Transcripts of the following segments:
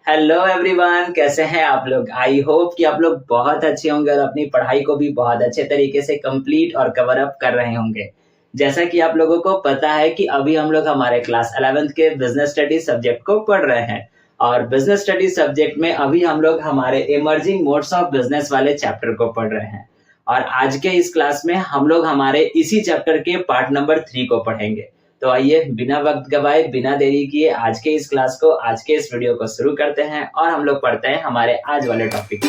Hello everyone, कैसे हैं आप लोग। आई होप कि आप लोग बहुत अच्छे होंगे और अपनी पढ़ाई को भी बहुत अच्छे तरीके से कंप्लीट और कवर अप कर रहे होंगे। जैसा कि आप लोगों को पता है कि अभी हम लोग हमारे क्लास 11th के बिजनेस स्टडी सब्जेक्ट को पढ़ रहे हैं और बिजनेस स्टडी सब्जेक्ट में अभी हम लोग हमारे इमर्जिंग मोड्स ऑफ बिजनेस वाले चैप्टर को पढ़ रहे हैं। और आज के इस क्लास में हम लोग हमारे इसी चैप्टर के पार्ट नंबर 3 को पढ़ेंगे। तो आइए बिना वक्त गवाए बिना देरी किए आज के इस क्लास को, आज के इस वीडियो को शुरू करते हैं और हम लोग पढ़ते हैं हमारे आज वाले टॉपिक को।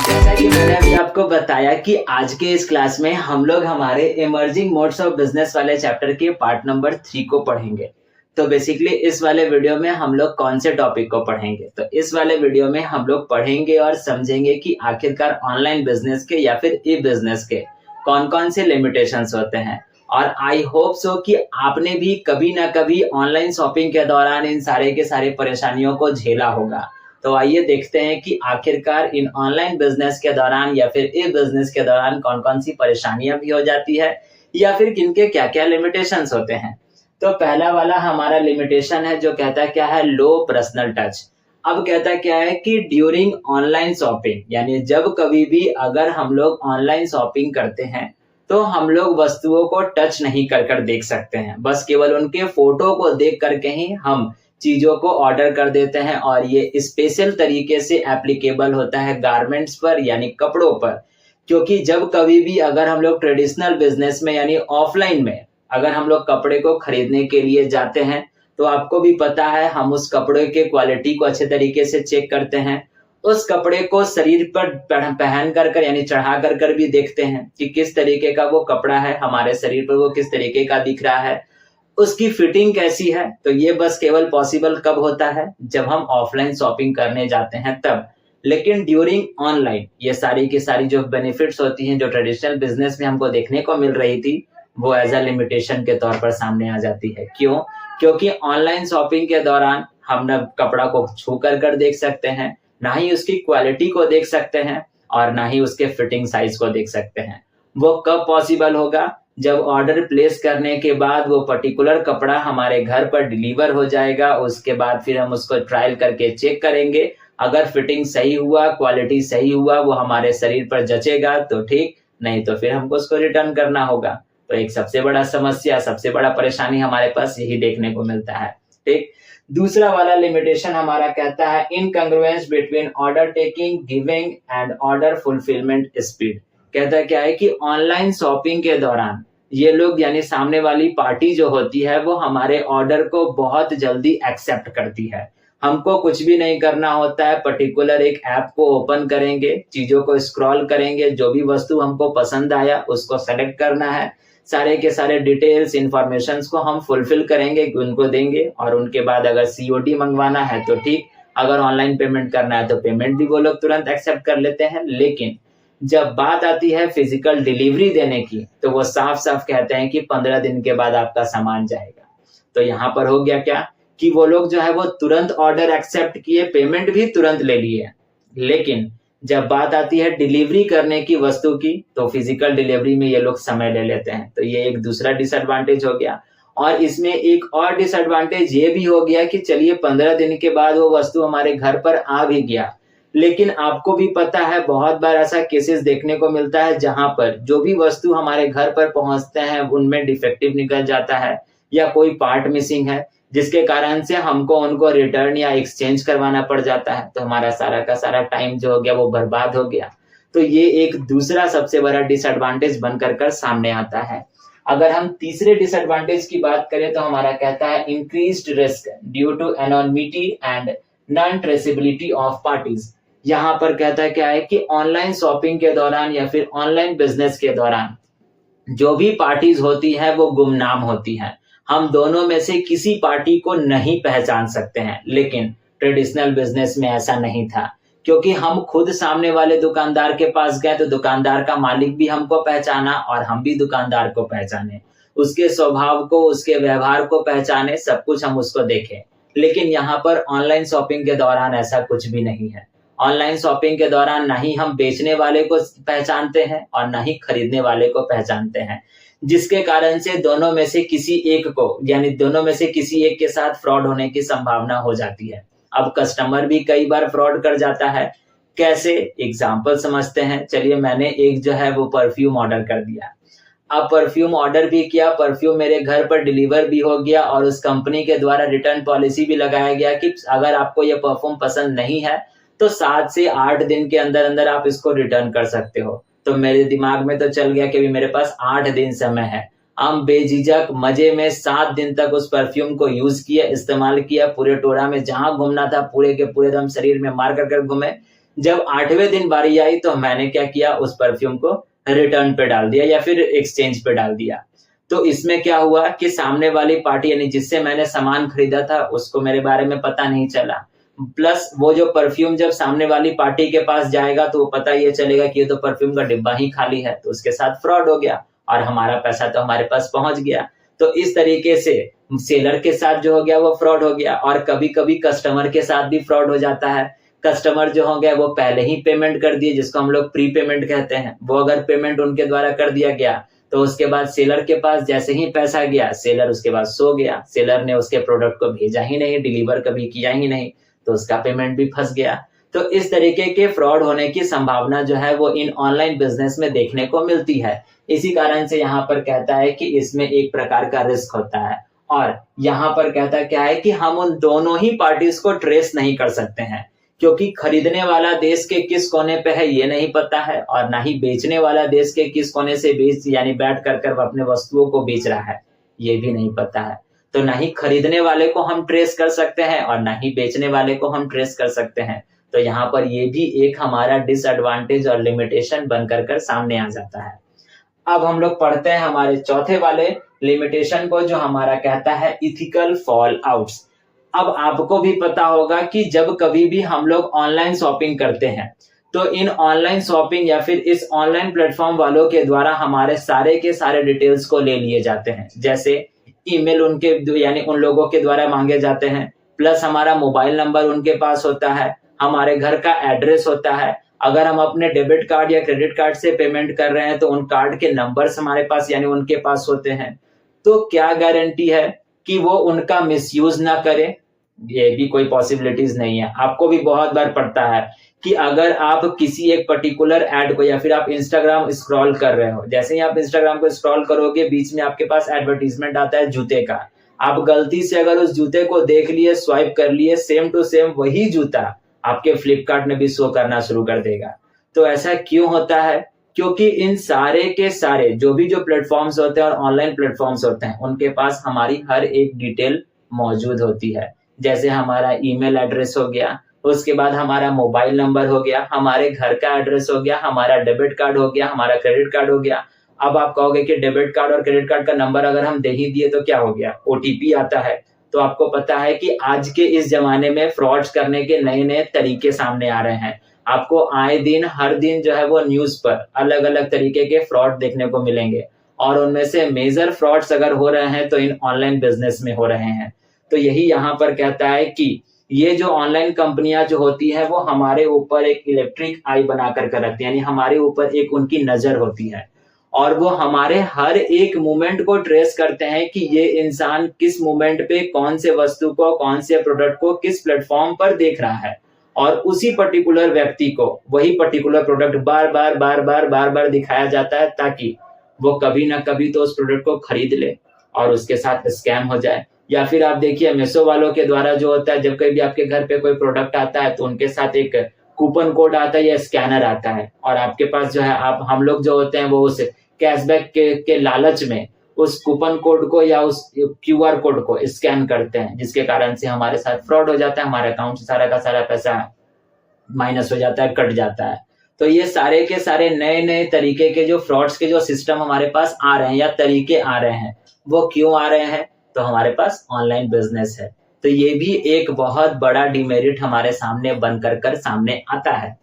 जैसा कि मैंने अभी आपको बताया कि आज के इस क्लास में हम लोग हमारे इमर्जिंग मोड्स ऑफ बिजनेस वाले चैप्टर के पार्ट नंबर 3 को पढ़ेंगे। तो बेसिकली इस वाले वीडियो में हम लोग कौन से टॉपिक को पढ़ेंगे, तो इस वाले वीडियो में हम लोग पढ़ेंगे और समझेंगे कि आखिरकार ऑनलाइन बिजनेस के या फिर ई बिजनेस के कौन कौन से लिमिटेशंस होते हैं। और आई होप सो कि आपने भी कभी ना कभी ऑनलाइन शॉपिंग के दौरान इन सारे के सारे परेशानियों को झेला होगा। तो आइए देखते हैं कि आखिरकार इन ऑनलाइन बिजनेस के दौरान या फिर ई बिजनेस के दौरान कौन कौन सी परेशानियां भी हो जाती है या फिर किनके क्या क्या लिमिटेशंस होते हैं। तो पहला वाला हमारा लिमिटेशन है जो कहता है क्या है, लो पर्सनल टच। अब कहता क्या है कि ड्यूरिंग ऑनलाइन शॉपिंग, यानी जब कभी भी अगर हम लोग ऑनलाइन शॉपिंग करते हैं तो हम लोग वस्तुओं को टच नहीं कर कर देख सकते हैं, बस केवल उनके फोटो को देख करके ही हम चीजों को ऑर्डर कर देते हैं। और ये स्पेशल तरीके से एप्लीकेबल होता है गारमेंट्स पर यानी कपड़ों पर, क्योंकि जब कभी भी अगर हम लोग ट्रेडिशनल बिजनेस में यानी ऑफलाइन में अगर हम लोग कपड़े को खरीदने के लिए जाते हैं तो आपको भी पता है हम उस कपड़े के क्वालिटी को अच्छे तरीके से चेक करते हैं, उस कपड़े को शरीर पर पहन कर यानी चढ़ा कर भी देखते हैं कि किस तरीके का वो कपड़ा है, हमारे शरीर पर वो किस तरीके का दिख रहा है, उसकी फिटिंग कैसी है। तो ये बस केवल पॉसिबल कब होता है, जब हम ऑफलाइन शॉपिंग करने जाते हैं तब। लेकिन ड्यूरिंग ऑनलाइन ये सारी की सारी जो बेनिफिट्स होती हैं जो ट्रेडिशनल बिजनेस में हमको देखने को मिल रही थी वो एज अ लिमिटेशन के तौर पर सामने आ जाती है। क्यों? क्योंकि ऑनलाइन शॉपिंग के दौरान हम न कपड़ा को छू कर देख सकते हैं, ना ही उसकी क्वालिटी को देख सकते हैं और ना ही उसके फिटिंग साइज को देख सकते हैं। वो कब पॉसिबल होगा? जब ऑर्डर प्लेस करने के बाद वो पर्टिकुलर कपड़ा हमारे घर पर डिलीवर हो जाएगा, उसके बाद फिर हम उसको ट्रायल करके चेक करेंगे। अगर फिटिंग सही हुआ, क्वालिटी सही हुआ, वो हमारे शरीर पर जचेगा तो ठीक, नहीं तो फिर हमको उसको रिटर्न करना होगा। तो एक सबसे बड़ा समस्या, सबसे बड़ा परेशानी हमारे पास यही देखने को मिलता है। ठीक। दूसरा वाला लिमिटेशन हमारा कहता है incongruence between order taking, giving and order fulfilment speed. कहता क्या है कि ऑनलाइन शॉपिंग के दौरान ये लोग यानी सामने वाली पार्टी जो होती है वो हमारे ऑर्डर को बहुत जल्दी एक्सेप्ट करती है। हमको कुछ भी नहीं करना होता है, पर्टिकुलर एक ऐप को ओपन करेंगे, चीजों को स्क्रॉल करेंगे, जो भी वस्तु हमको पसंद आया उसको सेलेक्ट करना है, सारे के सारे डिटेल्स इंफॉर्मेशन को हम फुलफिल करेंगे, उनको देंगे और उनके बाद अगर सीओडी मंगवाना है तो ठीक, अगर ऑनलाइन पेमेंट करना है तो पेमेंट भी वो लोग तुरंत एक्सेप्ट कर लेते हैं। लेकिन जब बात आती है फिजिकल डिलीवरी देने की तो वो साफ साफ कहते हैं कि 15 दिन के बाद आपका सामान जाएगा। तो यहाँ पर हो गया क्या कि वो लोग जो है वो तुरंत ऑर्डर एक्सेप्ट किए, पेमेंट भी तुरंत ले लिए, लेकिन जब बात आती है डिलीवरी करने की वस्तु की तो फिजिकल डिलीवरी में ये लोग समय ले लेते हैं। तो ये एक दूसरा डिसएडवांटेज हो गया। और इसमें एक और डिसएडवांटेज ये भी हो गया कि चलिए 15 दिन के बाद वो वस्तु हमारे घर पर आ भी गया, लेकिन आपको भी पता है बहुत बार ऐसा केसेस देखने को मिलता है जहां पर जो भी वस्तु हमारे घर पर पहुंचते हैं उनमें डिफेक्टिव निकल जाता है या कोई पार्ट मिसिंग है, जिसके कारण से हमको उनको रिटर्न या एक्सचेंज करवाना पड़ जाता है। तो हमारा सारा का सारा टाइम जो हो गया वो बर्बाद हो गया। तो ये एक दूसरा सबसे बड़ा डिसएडवांटेज बनकर कर सामने आता है। अगर हम तीसरे डिसएडवांटेज की बात करें तो हमारा कहता है increased risk due to anonymity and non traceability of parties. यहाँ पर कहता है क्या है कि ऑनलाइन शॉपिंग के दौरान या फिर ऑनलाइन बिजनेस के दौरान जो भी पार्टीज होती है वो गुमनाम होती है, हम दोनों में से किसी पार्टी को नहीं पहचान सकते हैं। लेकिन ट्रेडिशनल बिजनेस में ऐसा नहीं था, क्योंकि हम खुद सामने वाले दुकानदार के पास गए तो दुकानदार का मालिक भी हमको पहचाना और हम भी दुकानदार को पहचाने, उसके स्वभाव को, उसके व्यवहार को पहचाने, सब कुछ हम उसको देखें। लेकिन यहाँ पर ऑनलाइन शॉपिंग के दौरान ऐसा कुछ भी नहीं है। ऑनलाइन शॉपिंग के दौरान ना ही हम बेचने वाले को पहचानते हैं और ना ही खरीदने वाले को पहचानते हैं, जिसके कारण से दोनों में से किसी एक को यानी दोनों में से किसी एक के साथ फ्रॉड होने की संभावना हो जाती है। अब कस्टमर भी कई बार फ्रॉड कर जाता है। कैसे? एग्जाम्पल समझते हैं। चलिए, मैंने एक जो है वो परफ्यूम ऑर्डर कर दिया। अब परफ्यूम ऑर्डर भी किया, परफ्यूम मेरे घर पर डिलीवर भी हो गया और उस कंपनी के द्वारा रिटर्न पॉलिसी भी लगाया गया कि अगर आपको ये परफ्यूम पसंद नहीं है तो 7 से 8 दिन के अंदर अंदर आप इसको रिटर्न कर सकते हो। तो मेरे दिमाग में तो चल गया कि भी मेरे पास 8 दिन समय है। हम बेझिझक मजे में 7 दिन तक उस परफ्यूम को यूज किया, इस्तेमाल किया, पूरे टोरा में जहां घूमना था पूरे के पूरे दम शरीर में मार कर घूमे। जब 8वें दिन बारी आई तो मैंने क्या किया, उस परफ्यूम को रिटर्न पे डाल दिया या फिर एक्सचेंज पे डाल दिया। तो इसमें क्या हुआ कि सामने वाली पार्टी यानी जिससे मैंने सामान खरीदा था उसको मेरे बारे में पता नहीं चला, प्लस वो जो परफ्यूम जब सामने वाली पार्टी के पास जाएगा तो वो पता ये चलेगा कि ये तो परफ्यूम का डिब्बा ही खाली है, तो उसके साथ फ्रॉड हो गया और हमारा पैसा तो हमारे पास पहुंच गया। तो इस तरीके से सेलर के साथ जो हो गया वो फ्रॉड हो गया और कभी कभी कस्टमर के साथ भी फ्रॉड हो जाता है। कस्टमर जो हो गया वो पहले ही पेमेंट कर दिए, जिसको हम लोग प्री पेमेंट कहते हैं। वो अगर पेमेंट उनके द्वारा कर दिया गया तो उसके बाद सेलर के पास जैसे ही पैसा गया, सेलर उसके बाद सो गया। सेलर ने उसके प्रोडक्ट को भेजा ही नहीं, डिलीवर कभी किया ही नहीं, तो उसका पेमेंट भी फंस गया। तो इस तरीके के फ्रॉड होने की संभावना जो है वो इन ऑनलाइन बिजनेस में देखने को मिलती है। इसी कारण से यहाँ पर कहता है कि इसमें एक प्रकार का रिस्क होता है और यहाँ पर कहता क्या है कि हम उन दोनों ही पार्टीज को ट्रेस नहीं कर सकते हैं, क्योंकि खरीदने वाला देश के किस कोने पे है ये नहीं पता है और ना ही बेचने वाला देश के किस कोने से बेच यानी बैठ कर अपने वस्तुओं को बेच रहा है ये भी नहीं पता है। तो ना ही खरीदने वाले को हम ट्रेस कर सकते हैं और ना ही बेचने वाले को हम ट्रेस कर सकते हैं। तो यहाँ पर ये भी एक हमारा डिसएडवांटेज और लिमिटेशन बनकर सामने आ जाता है। अब हम लोग पढ़ते हैं हमारे चौथे वाले लिमिटेशन को, जो हमारा कहता है इथिकल फॉल आउट्स। अब आपको भी पता होगा कि जब कभी भी हम लोग ऑनलाइन शॉपिंग करते हैं तो इन ऑनलाइन शॉपिंग या फिर इस ऑनलाइन प्लेटफॉर्म वालों के द्वारा हमारे सारे के सारे डिटेल्स को ले लिए जाते हैं। जैसे ईमेल उनके यानी उन लोगों के द्वारा मांगे जाते हैं, प्लस हमारा मोबाइल नंबर उनके पास होता है, हमारे घर का एड्रेस होता है। अगर हम अपने डेबिट कार्ड या क्रेडिट कार्ड से पेमेंट कर रहे हैं तो उन कार्ड के नंबर्स हमारे पास यानी उनके पास होते हैं। तो क्या गारंटी है कि वो उनका मिसयूज ना करे? ये भी कोई पॉसिबिलिटीज नहीं है। आपको भी बहुत बार पड़ता है कि अगर आप किसी एक पर्टिकुलर ऐड को या फिर आप इंस्टाग्राम स्क्रॉल कर रहे हो, जैसे ही आप इंस्टाग्राम को स्क्रॉल करोगे बीच में आपके पास एडवर्टीजमेंट आता है जूते का। आप गलती से अगर उस जूते को देख लिए, स्वाइप कर लिए, सेम टू सेम वही जूता आपके फ्लिपकार्ट में भी शो करना शुरू कर देगा। तो ऐसा क्यों होता है? क्योंकि इन सारे के सारे जो प्लेटफॉर्म्स होते हैं और ऑनलाइन प्लेटफॉर्म्स होते हैं उनके पास हमारी हर एक डिटेल मौजूद होती है। जैसे हमारा ईमेल एड्रेस हो गया, उसके बाद हमारा मोबाइल नंबर हो गया, हमारे घर का एड्रेस हो गया, हमारा डेबिट कार्ड हो गया, हमारा क्रेडिट कार्ड हो गया। अब आप कहोगे कि डेबिट कार्ड और क्रेडिट कार्ड का नंबर अगर हम दे ही दिए तो क्या हो गया, ओटीपी आता है। तो आपको पता है कि आज के इस जमाने में फ्रॉड्स करने के नए नए तरीके सामने आ रहे हैं। आपको आए दिन हर दिन जो है वो न्यूज पर अलग अलग तरीके के फ्रॉड देखने को मिलेंगे और उनमें से मेजर फ्रॉड्स अगर हो रहे हैं तो इन ऑनलाइन बिजनेस में हो रहे हैं। तो यही यहाँ पर कहता है कि ये जो ऑनलाइन कंपनियां जो होती है वो हमारे ऊपर एक इलेक्ट्रिक आई बना कर रखती है, यानी हमारे ऊपर एक उनकी नजर होती है और वो हमारे हर एक मूवमेंट को ट्रेस करते हैं कि ये इंसान किस मूवमेंट पे कौन से वस्तु को, कौन से प्रोडक्ट को किस प्लेटफॉर्म पर देख रहा है और उसी पर्टिकुलर व्यक्ति को वही पर्टिकुलर प्रोडक्ट बार बार दिखाया जाता है ताकि वो कभी ना कभी तो उस प्रोडक्ट को खरीद ले और उसके साथ स्कैम हो जाए। या फिर आप देखिए मीशो वालों के द्वारा जो होता है, जब कभी आपके घर पे कोई प्रोडक्ट आता है तो उनके साथ एक कूपन कोड आता है या स्कैनर आता है और आपके पास जो है हम लोग जो होते हैं वो उस कैशबैक के लालच में उस कूपन कोड को या उस क्यूआर कोड को स्कैन करते हैं, जिसके कारण से हमारे साथ फ्रॉड हो जाता है, हमारे अकाउंट से सारा का सारा पैसा माइनस हो जाता है, कट जाता है। तो ये सारे के सारे नए नए तरीके के जो फ्रॉड्स के जो सिस्टम हमारे पास आ रहे हैं या तरीके आ रहे हैं, वो क्यों आ रहे हैं? तो हमारे पास ऑनलाइन बिजनेस है। तो ये भी एक बहुत बड़ा डिमेरिट हमारे सामने बनकर सामने आता है।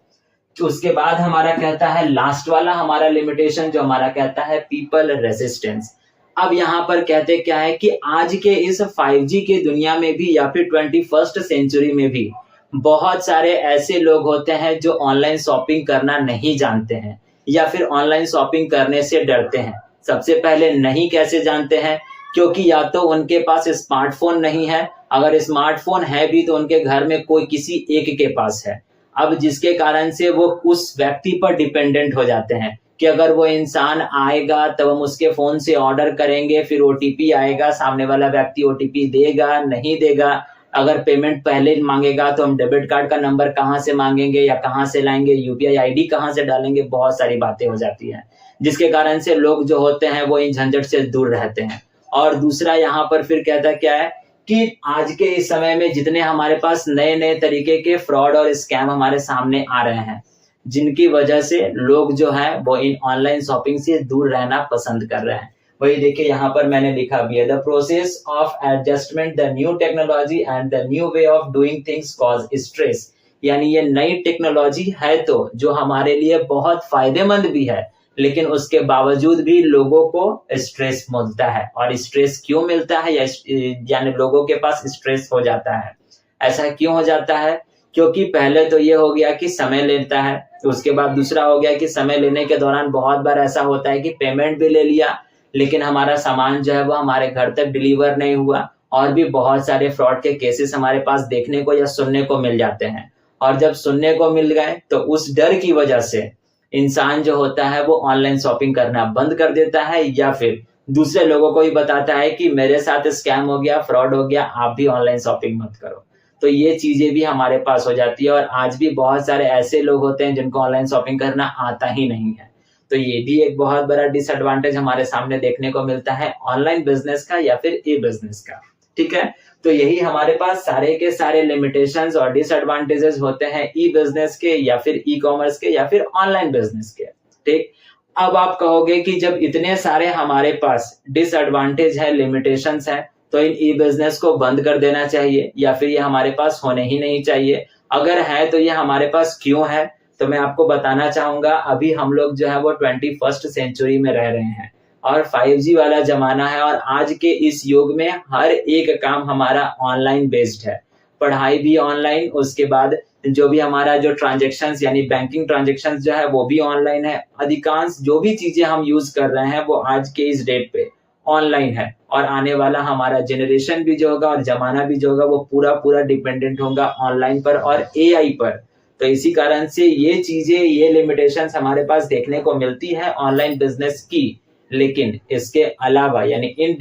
तो उसके बाद हमारा कहता है लास्ट वाला हमारा लिमिटेशन जो हमारा कहता है पीपल रेजिस्टेंस। अब यहाँ पर कहते क्या है कि आज के इस 5G के दुनिया में भी या फिर 21st सेंचुरी में भी बहुत सारे ऐसे लोग होते हैं जो ऑनलाइन शॉपिंग करना नहीं जानते हैं या फिर ऑनलाइन शॉपिंग करने से डरते हैं। सबसे पहले नहीं कैसे जानते हैं? क्योंकि या तो उनके पास स्मार्टफ़ोन नहीं है, अगर स्मार्टफ़ोन है भी तो उनके घर में कोई किसी एक के पास है। अब जिसके कारण से वो उस व्यक्ति पर डिपेंडेंट हो जाते हैं कि अगर वो इंसान आएगा तब हम उसके फ़ोन से ऑर्डर करेंगे, फिर ओटीपी आएगा, सामने वाला व्यक्ति ओटीपी देगा, नहीं देगा। अगर पेमेंट पहले माँगेगा तो हम डेबिट कार्ड का नंबर कहाँ से माँगेंगे या कहाँ से लाएँगे, यूपीआई आईडी कहाँ से डालेंगे, बहुत सारी बातें हो जाती हैं। जिसके कारण से लोग जो होते हैं वो इन झंझट से दूर रहते हैं। और दूसरा यहाँ पर फिर कहता क्या है कि आज के इस समय में जितने हमारे पास नए-नए तरीके के फ्रॉड और स्कैम हमारे सामने आ रहे हैं, जिनकी वजह से लोग जो हैं वो इन ऑनलाइन शॉपिंग से दूर रहना पसंद कर रहे हैं। वही देखिए यहाँ पर मैंने लिखा भी है, the process of adjustment, the new technology and the new way of doing things cause stress. यानी ये नई टेक्नोलॉजी है तो जो हमारे लिए बहुत फायदेमंद भी है, लेकिन उसके बावजूद भी लोगों को स्ट्रेस मिलता है। और स्ट्रेस क्यों मिलता है यानी लोगों के पास स्ट्रेस हो जाता है, ऐसा क्यों हो जाता है? क्योंकि पहले तो ये हो गया कि समय लेता है, तो उसके बाद दूसरा हो गया कि समय लेने के दौरान बहुत बार ऐसा होता है कि पेमेंट भी ले लिया, लेकिन हमारा सामान जो है वो हमारे घर तक डिलीवर नहीं हुआ। और भी बहुत सारे फ्रॉड के केसेस हमारे पास देखने को या सुनने को मिल जाते हैं। और जब सुनने को मिल गए तो उस डर की वजह से इंसान जो होता है वो ऑनलाइन शॉपिंग करना बंद कर देता है या फिर दूसरे लोगों को भी बताता है कि मेरे साथ स्कैम हो गया, फ्रॉड हो गया, आप भी ऑनलाइन शॉपिंग मत करो। तो ये चीजें भी हमारे पास हो जाती है और आज भी बहुत सारे ऐसे लोग होते हैं जिनको ऑनलाइन शॉपिंग करना आता ही नहीं है। तो ये भी एक बहुत बड़ा डिसएडवांटेज हमारे सामने देखने को मिलता है ऑनलाइन बिजनेस का या फिर ई बिजनेस का। ठीक है, तो यही हमारे पास सारे के सारे लिमिटेशंस और डिसएडवांटेजेस होते हैं ई बिजनेस के या फिर ई कॉमर्स के या फिर ऑनलाइन बिजनेस के। ठीक, अब आप कहोगे कि जब इतने सारे हमारे पास डिसएडवांटेज है, लिमिटेशंस है, तो इन ई बिजनेस को बंद कर देना चाहिए या फिर ये हमारे पास होने ही नहीं चाहिए। अगर है तो ये हमारे पास क्यों है? तो मैं आपको बताना चाहूंगा, अभी हम लोग जो है वो 21st सेंचुरी में रह रहे हैं और 5G वाला जमाना है और आज के इस युग में हर एक काम हमारा ऑनलाइन बेस्ड है। पढ़ाई भी ऑनलाइन, उसके बाद जो भी हमारा जो ट्रांजेक्शन्स यानी बैंकिंग ट्रांजेक्शन्स जो है वो भी ऑनलाइन है। अधिकांश जो भी चीजें हम यूज कर रहे हैं वो आज के इस डेट पे ऑनलाइन है और आने वाला हमारा जनरेशन भी जो होगा और जमाना भी जो होगा वो पूरा डिपेंडेंट होगा ऑनलाइन पर और एआई पर। तो इसी कारण से ये चीजें, ये लिमिटेशंस हमारे पास देखने को मिलती है ऑनलाइन बिजनेस की। लेकिन इसके अलावा यानी इन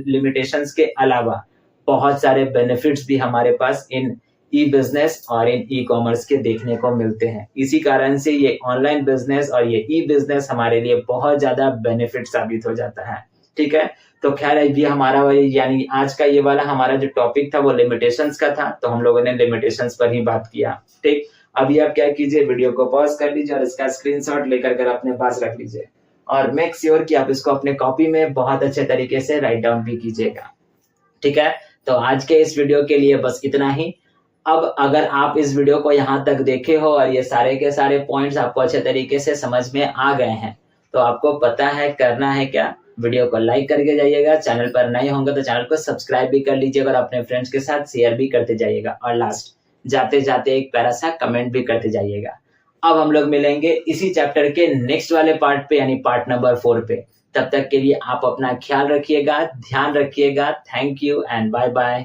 लिमिटेशंस के अलावा बहुत सारे बेनिफिट्स भी हमारे पास इन ई बिजनेस और इन ई कॉमर्स के देखने को मिलते हैं। इसी कारण से ये ऑनलाइन बिजनेस और ये ई बिजनेस हमारे लिए बहुत ज्यादा बेनिफिट साबित हो जाता है। ठीक है, तो खैर ये हमारा यानी आज का ये वाला हमारा जो टॉपिक था वो लिमिटेशंस का था, तो हम लोगों ने लिमिटेशंस पर ही बात किया। ठीक, अभी आप क्या कीजिए, वीडियो को पॉज कर लीजिए और इसका स्क्रीनशॉट लेकर कर अपने पास रख लीजिए और मेक श्योर कि आप इसको अपने कॉपी में बहुत अच्छे तरीके से राइट डाउन भी कीजिएगा। ठीक है, तो आज के इस वीडियो के लिए बस इतना ही। अब अगर आप इस वीडियो को यहाँ तक देखे हो और ये सारे के सारे पॉइंट्स आपको अच्छे तरीके से समझ में आ गए हैं, तो आपको पता है करना है क्या, वीडियो को लाइक करके जाइएगा, चैनल पर नए होंगे तो चैनल को सब्सक्राइब भी कर लीजिएगा और अपने फ्रेंड्स के साथ शेयर भी करते जाइएगा और लास्ट जाते जाते एक प्यारा सा कमेंट भी करते जाइएगा। अब हम लोग मिलेंगे इसी चैप्टर के नेक्स्ट वाले पार्ट पे यानी पार्ट नंबर 4 पे। तब तक के लिए आप अपना ख्याल रखिएगा, ध्यान रखिएगा। Thank you and bye bye.